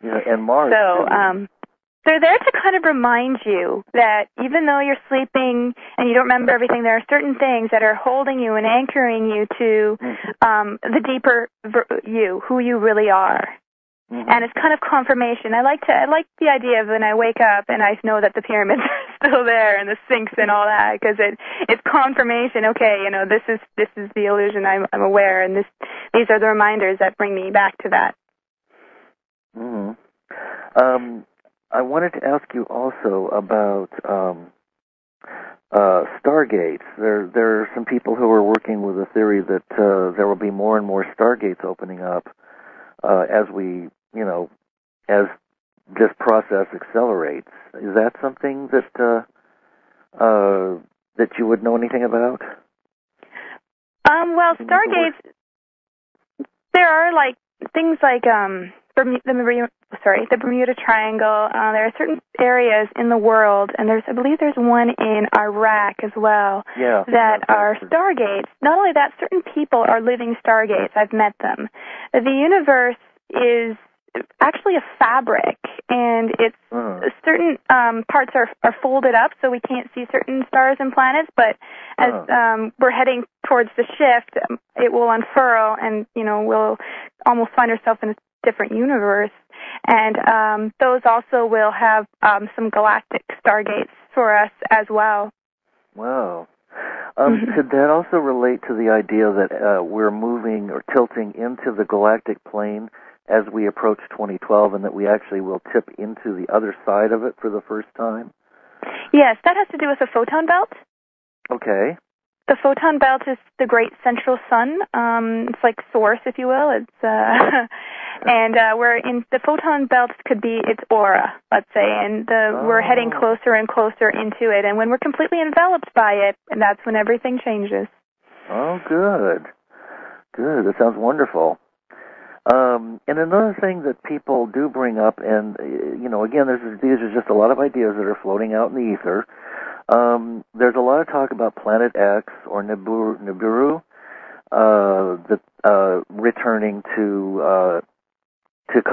Speaker 2: Yeah, and Mars.
Speaker 3: So, they're there to kind of remind you that even though you're sleeping and you don't remember everything, there are certain things that are holding you and anchoring you to the deeper you, who you really are. Mm-hmm. And it's kind of confirmation. I like the idea of when I wake up and I know that the pyramids are still there and the sphinx and all that, because it's confirmation. Okay, this is the illusion. I'm aware, and these are the reminders that bring me back to that.
Speaker 2: Mm-hmm. I wanted to ask you also about stargates. There are some people who are working with a theory that there will be more and more stargates opening up as as this process accelerates. Is that something that that you would know anything about?
Speaker 3: Well, stargates, there are like things like the Bermuda Triangle. There are certain areas in the world, and I believe there's one in Iraq as well, that are stargates. Not only that, certain people are living stargates. I've met them. The universe is actually a fabric, and it's certain parts are folded up, so we can't see certain stars and planets, but as we're heading towards the shift, it will unfurl, and we'll almost find ourselves in a different universe. And those also will have some galactic stargates for us as well.
Speaker 2: Wow. Could that also relate to the idea that we're moving or tilting into the galactic plane as we approach 2012, and that we actually will tip into the other side of it for the first time?
Speaker 3: Yes, that has to do with the photon belt.
Speaker 2: Okay.
Speaker 3: The photon belt is the great central sun. It's like source, if you will. It's and we're in the photon belt could be its aura, let's say, and we're heading closer and closer into it. And when we're completely enveloped by it, and that's when everything changes. Oh,
Speaker 2: good. Good. That sounds wonderful. And another thing that people do bring up, and again, these are just a lot of ideas that are floating out in the ether. There's a lot of talk about Planet X or Nibiru returning to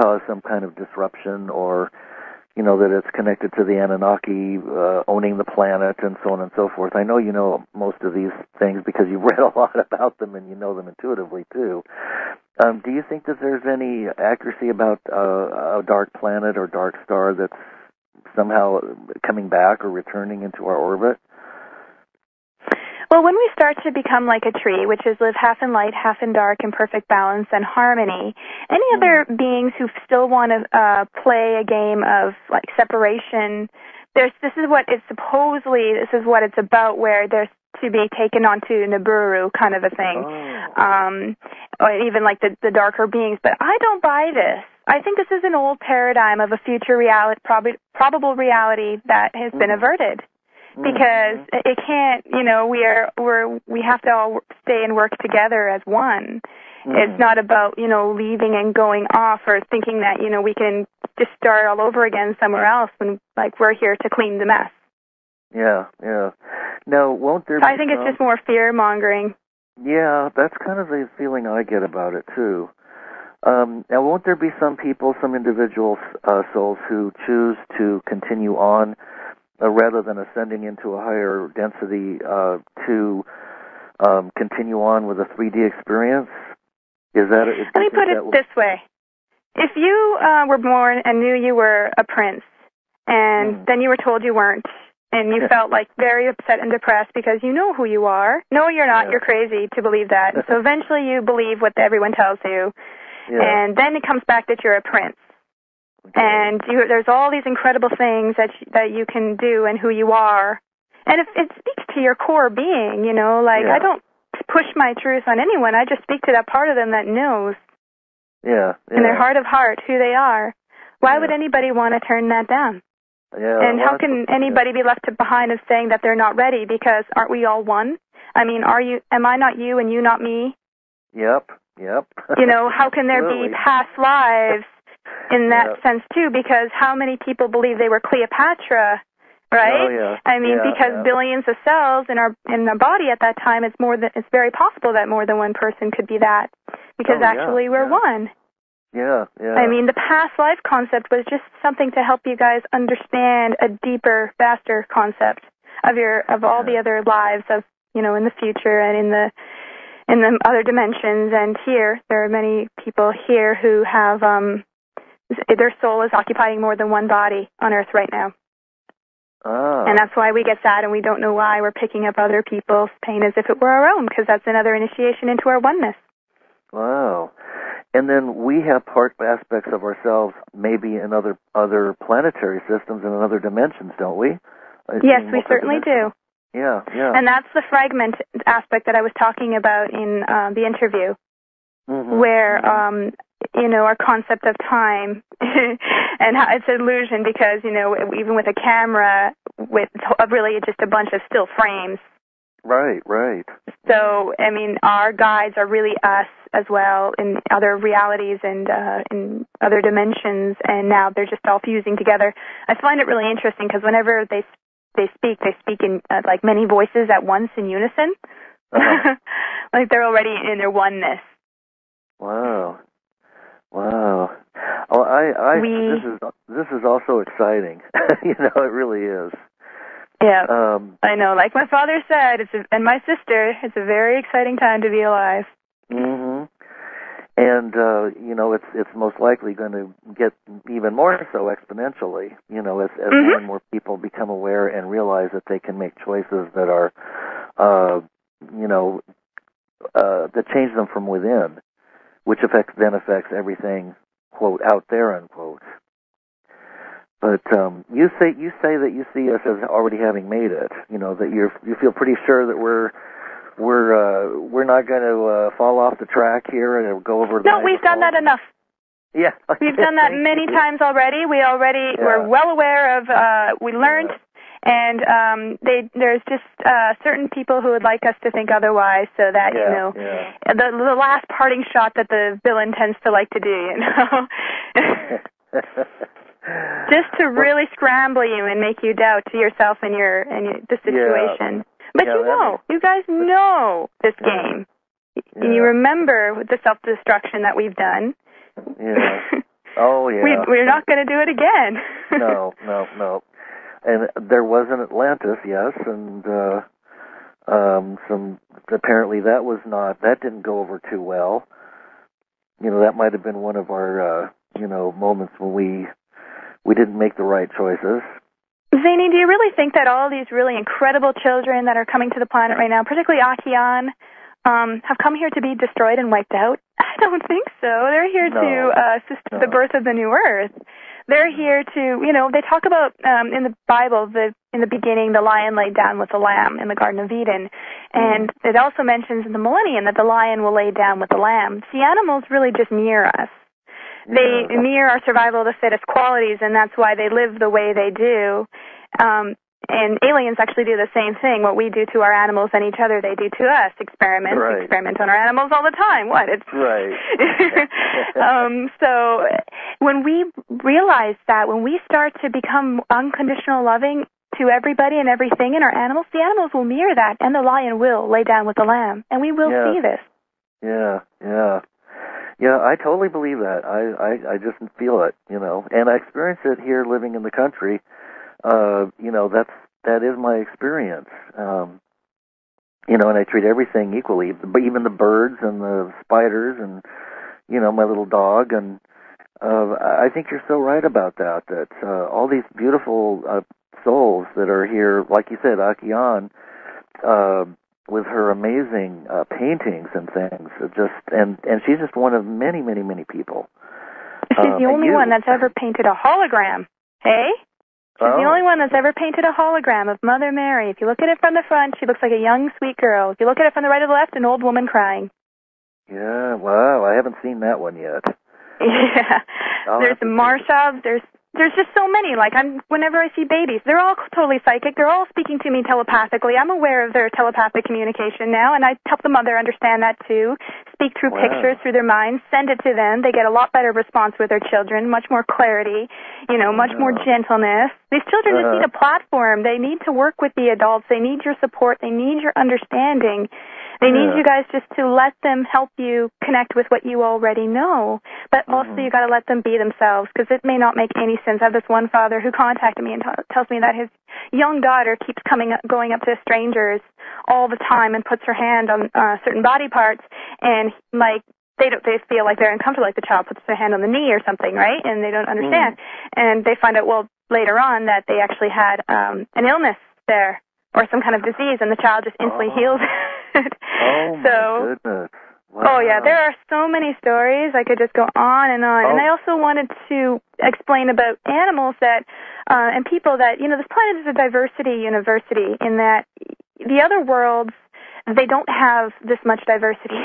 Speaker 2: cause some kind of disruption, or that it's connected to the Anunnaki owning the planet, and so on and so forth. I know you know most of these things because you've read a lot about them and you know them intuitively too. Do you think that there's any accuracy about a dark planet or dark star that's somehow coming back or returning into our orbit?
Speaker 3: Well, when we start to become like a tree, which is live half in light, half in dark, in perfect balance and harmony, any other beings who still want to play a game of like separation, this is what it's about, where there's to be taken onto Nibiru kind of a thing, or even like the darker beings. But I don't buy this. I think this is an old paradigm of a future reality, probable reality that has been averted. Because it can't, we have to all stay and work together as one. It's not about, leaving and going off, or thinking that, we can just start all over again somewhere else when, like, we're here to clean the mess.
Speaker 2: Yeah. Now, won't there be
Speaker 3: I think it's just more fear-mongering.
Speaker 2: Yeah, that's kind of the feeling I get about it, too. Now, won't there be some people, some individual souls who choose to continue on rather than ascending into a higher density to continue on with a 3D experience? Let me
Speaker 3: put it this way. If you were born and knew you were a prince, and then you were told you weren't, and you felt like very upset and depressed because you know who you are. No, you're not. You're crazy to believe that. So eventually you believe what everyone tells you, and then it comes back that you're a prince. And there's all these incredible things that you can do and who you are. And if it speaks to your core being, I don't push my truth on anyone. I just speak to that part of them that knows in their heart of heart who they are. Why would anybody want to turn that down? And how can anybody be left behind of saying that they're not ready? Because aren't we all one? I mean, am I not you and you not me?
Speaker 2: Yep.
Speaker 3: How can there be past lives in that sense, too? Because how many people believe they were Cleopatra, right?
Speaker 2: Oh, yeah.
Speaker 3: I mean, because billions of cells in our body at that time, it's very possible that more than one person could be that, because actually we're one.
Speaker 2: Yeah.
Speaker 3: I mean, the past life concept was just something to help you guys understand a deeper, vaster concept of all the other lives of, in the future and in the other dimensions. And here, there are many people here who have their soul is occupying more than one body on Earth right now. And that's why we get sad and we don't know why we're picking up other people's pain as if it were our own, because that's another initiation into our oneness.
Speaker 2: Wow. And then we have part aspects of ourselves maybe in other planetary systems and in other dimensions, don't we?
Speaker 3: Yes, we certainly do.
Speaker 2: Yeah.
Speaker 3: And that's the fragment aspect that I was talking about in the interview, where, our concept of time and how it's an illusion because, even with a camera, with really just a bunch of still frames.
Speaker 2: Right.
Speaker 3: So, I mean, our guides are really us as well in other realities and in other dimensions, and now they're just all fusing together. I find it really interesting because whenever they speak in like many voices at once in unison. Like they're already in their oneness.
Speaker 2: Wow. Oh, this is also exciting. It really is.
Speaker 3: Yeah, I know. Like my father said, and my sister, it's a very exciting time to be alive.
Speaker 2: Mm-hmm. And it's most likely going to get even more so exponentially. As more and more people become aware and realize that they can make choices that are, that change them from within, which then affects everything, quote, out there, unquote. But you say that you see us as already having made it. That you feel pretty sure that we're not going to fall off the track here and go over.
Speaker 3: No, we've done that enough.
Speaker 2: Yeah,
Speaker 3: we've done that many times already. We're well aware of. We learned, and there's just certain people who would like us to think otherwise, so that the last parting shot that the villain tends to like to do, just to really scramble you and make you doubt to yourself and the situation. But you guys know this game. And you remember the self-destruction that we've done.
Speaker 2: Yeah. Oh, yeah.
Speaker 3: We're not going to do it again.
Speaker 2: No. And there was an Atlantis, yes, and apparently that didn't go over too well. That might have been one of our, moments when we didn't make the right choices.
Speaker 3: Zany, do you really think that all these really incredible children that are coming to the planet right now, particularly Acheon, have come here to be destroyed and wiped out? I don't think so. They're here to assist the birth of the new Earth. They're here to, they talk about in the Bible, in the beginning, the lion laid down with the lamb in the Garden of Eden. And it also mentions in the millennium that the lion will lay down with the lamb. See, animals really just mirror us. They mirror our survival of the fittest qualities, and that's why they live the way they do. And aliens actually do the same thing. What we do to our animals and each other, they do to us. Experiment on our animals all the time. It's
Speaker 2: right.
Speaker 3: So when we realize that, when we start to become unconditional loving to everybody and everything in our animals, the animals will mirror that, and the lion will lay down with the lamb, and we will see this.
Speaker 2: Yeah, I totally believe that. I just feel it, and I experience it here living in the country. That is my experience. And I treat everything equally, even the birds and the spiders and, my little dog. And I think you're so right about that all these beautiful souls that are here, like you said, Acheon, with her amazing paintings and things, and she's just one of many, many, many people.
Speaker 3: She's the only one that's ever painted a hologram. Hey? She's the only one that's ever painted a hologram of Mother Mary. If you look at it from the front, she looks like a young, sweet girl. If you look at it from the right or the left, an old woman crying.
Speaker 2: Yeah, wow, I haven't seen that one yet.
Speaker 3: Yeah. There's the Marsha, there's just so many. Like, whenever I see babies, they're all totally psychic. They're all speaking to me telepathically. I'm aware of their telepathic communication now, and I help the mother understand that too. Speak through pictures, through their minds, send it to them. They get a lot better response with their children, much more clarity, much more gentleness. These children just need a platform. They need to work with the adults. They need your support. They need your understanding. They need you guys just to let them help you connect with what you already know. But also you got to let them be themselves, because it may not make any sense. I have this one father who contacted me and tells me that his young daughter keeps going up to strangers all the time and puts her hand on certain body parts, and they feel like they're uncomfortable, like the child puts their hand on the knee or something, right? And they don't understand. And they find out, later on that they actually had an illness there, or some kind of disease, and the child just instantly heals it.
Speaker 2: Oh, my goodness. Wow.
Speaker 3: Oh, yeah, there are so many stories. I could just go on and on. And I also wanted to explain about animals and people that, this planet is a diversity university, in that the other worlds, they don't have this much diversity.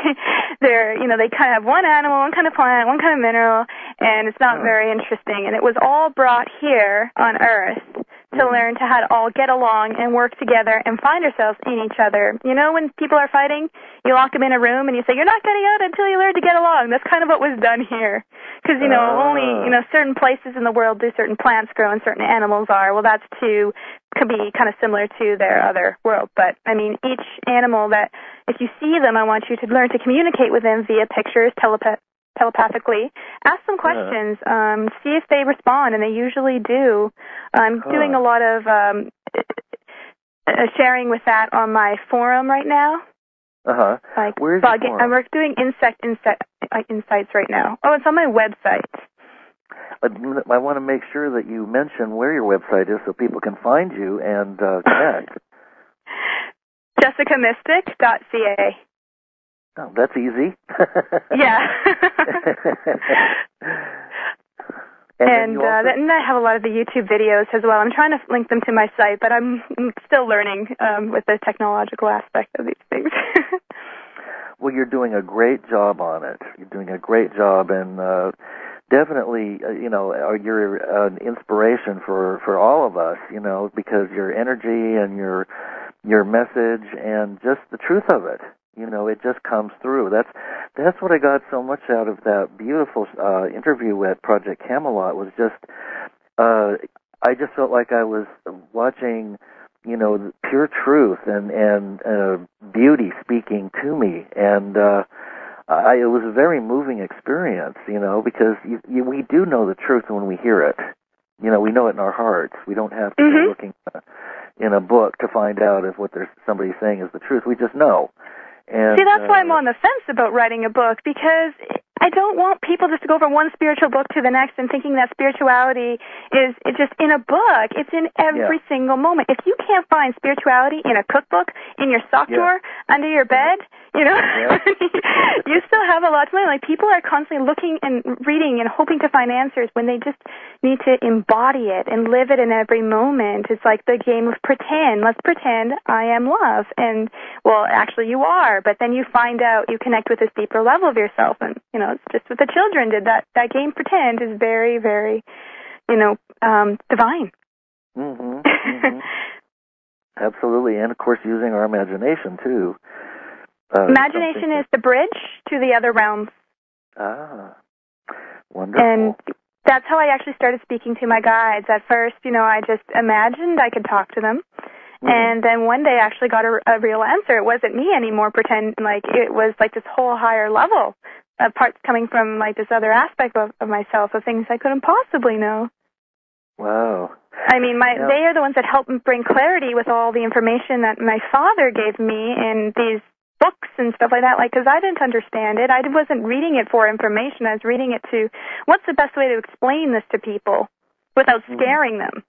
Speaker 3: They kind of have one animal, one kind of plant, one kind of mineral, and it's not very interesting. And it was all brought here on Earth to learn to how to all get along and work together and find ourselves in each other. You know, when people are fighting, you lock them in a room and you say, you're not getting out until you learn to get along. That's kind of what was done here. Because, you know, only, you know, certain places in the world do certain plants grow and certain animals are. Well, that's too, could be kind of similar to their other world. But, I mean, each animal that, if you see them, I want you to learn to communicate with them via pictures, telepathically. Ask them questions, see if they respond, and they usually do. I'm doing a lot of sharing with that on my forum right now.
Speaker 2: Like where's
Speaker 3: bug,
Speaker 2: the forum?
Speaker 3: I'm doing insights right now. Oh, it's on my website.
Speaker 2: I want to make sure that you mention where your website is so people can find you and connect.
Speaker 3: JessicaMystic.ca.
Speaker 2: Oh, that's easy.
Speaker 3: Yeah. and I have a lot of the YouTube videos as well. I'm trying to link them to my site, but I'm still learning with the technological aspect of these things.
Speaker 2: Well, you're doing a great job on it. You're doing a great job, and definitely, you know, you're an inspiration for all of us, you know, because your energy and your message and just the truth of it. You know, it just comes through. That's what I got so much out of that beautiful interview at Project Camelot was just, I just felt like I was watching, you know, pure truth and beauty speaking to me. And it was a very moving experience, you know, because we do know the truth when we hear it. You know, we know it in our hearts. We don't have to go looking in a book to find out if what somebody's saying is the truth. We just know. And,
Speaker 3: see, that's why I'm on the fence about writing a book, because I don't want people just to go from one spiritual book to the next and thinking that spirituality is just in a book. It's in every single moment. If you can't find spirituality in a cookbook, in your sock drawer, under your bed, you know, you still have a lot to learn. Like, people are constantly looking and reading and hoping to find answers when they just need to embody it and live it in every moment. It's like the game of pretend. Let's pretend I am love. And, well, actually you are, but then you find out you connect with this deeper level of yourself. And, you know, it's just what the children did. That game pretend is very, very, you know, divine.
Speaker 2: Absolutely. And, of course, using our imagination, too.
Speaker 3: Imagination is the bridge to the other realms.
Speaker 2: Ah, wonderful.
Speaker 3: And that's how I actually started speaking to my guides. At first, you know, I just imagined I could talk to them. And then one day I actually got a real answer. It wasn't me anymore, pretend, like it was like this whole higher level of parts coming from like this other aspect of myself, of things I couldn't possibly know.
Speaker 2: Wow.
Speaker 3: I mean, they are the ones that helped bring clarity with all the information that my father gave me in these books and stuff like that, like, because I didn't understand it. I wasn't reading it for information. I was reading it to, what's the best way to explain this to people without scaring them?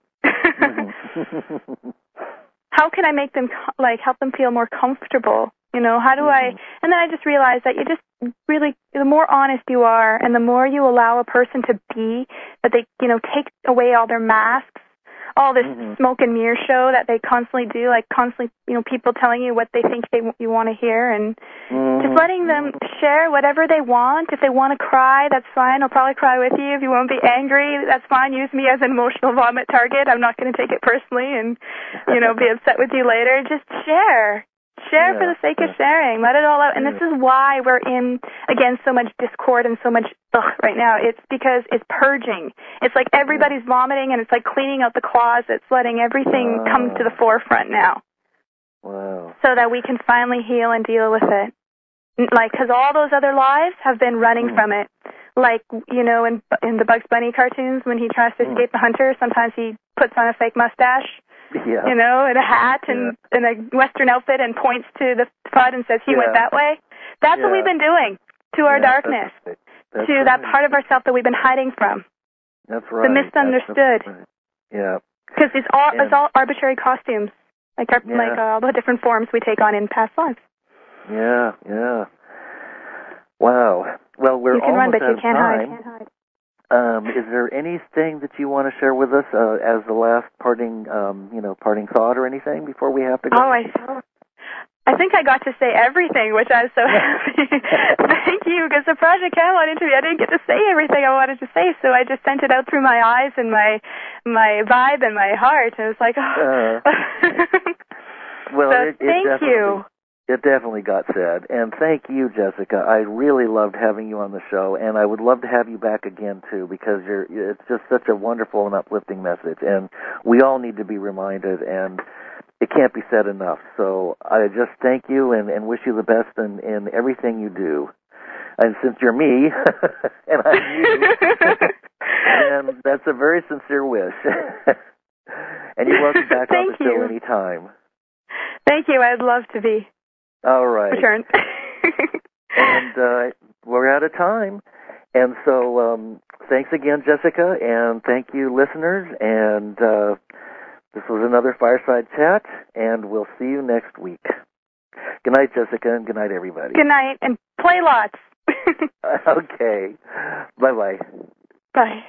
Speaker 3: How can I make them, like, help them feel more comfortable? You know, how do I, and then I just realized that you just really, the more honest you are and the more you allow a person to be, that they, you know, take away all their masks, all this smoke and mirror show that they constantly do, like constantly, you know, people telling you what they think you want to hear, and just letting them share whatever they want. If they want to cry, that's fine. I'll probably cry with you. If you won't be angry, that's fine. Use me as an emotional vomit target. I'm not going to take it personally and, you know, be upset with you later. Just share. Share for the sake of sharing. Let it all out. And this is why we're in, again, so much discord and so much right now. It's because it's purging. It's like everybody's vomiting, and it's like cleaning out the closets, letting everything come to the forefront now.
Speaker 2: Wow. So
Speaker 3: that we can finally heal and deal with it. Like, because all those other lives have been running from it. Like, you know, in the Bugs Bunny cartoons, when he tries to escape the hunter, sometimes he puts on a fake mustache. You know, and a hat and a Western outfit, and points to the FUD and says, he went that way. That's what we've been doing to our darkness,
Speaker 2: that's
Speaker 3: to that part of ourselves that we've been hiding from.
Speaker 2: That's right.
Speaker 3: The misunderstood. Because it's all arbitrary costumes, like all the different forms we take on in past lives.
Speaker 2: Yeah. Wow. Well, we're
Speaker 3: you can
Speaker 2: almost
Speaker 3: run, but
Speaker 2: out
Speaker 3: you
Speaker 2: of
Speaker 3: can't
Speaker 2: time.
Speaker 3: hide.
Speaker 2: Is there anything that you want to share with us as the last parting thought or anything before we have to go?
Speaker 3: I think I got to say everything, which I was so happy. Thank you, because the Project Camelot interview, I didn't get to say everything I wanted to say, so I just sent it out through my eyes and my vibe and my heart, and it was like, oh.
Speaker 2: Well,
Speaker 3: so thank you.
Speaker 2: It definitely got said, and thank you, Jessica. I really loved having you on the show, and I would love to have you back again, too, because it's just such a wonderful and uplifting message, and we all need to be reminded, and it can't be said enough. So I just thank you and wish you the best in everything you do. And since you're me, and I'm you, and that's a very sincere wish. And you're welcome back on the show anytime.
Speaker 3: Thank you. I'd love to be.
Speaker 2: All right.
Speaker 3: Return.
Speaker 2: And we're out of time. And so thanks again, Jessica, and thank you, listeners. And this was another Fireside Chat, and we'll see you next week. Good night, Jessica, and good night, everybody.
Speaker 3: Good night, and play lots.
Speaker 2: Okay. Bye-bye.
Speaker 3: Bye.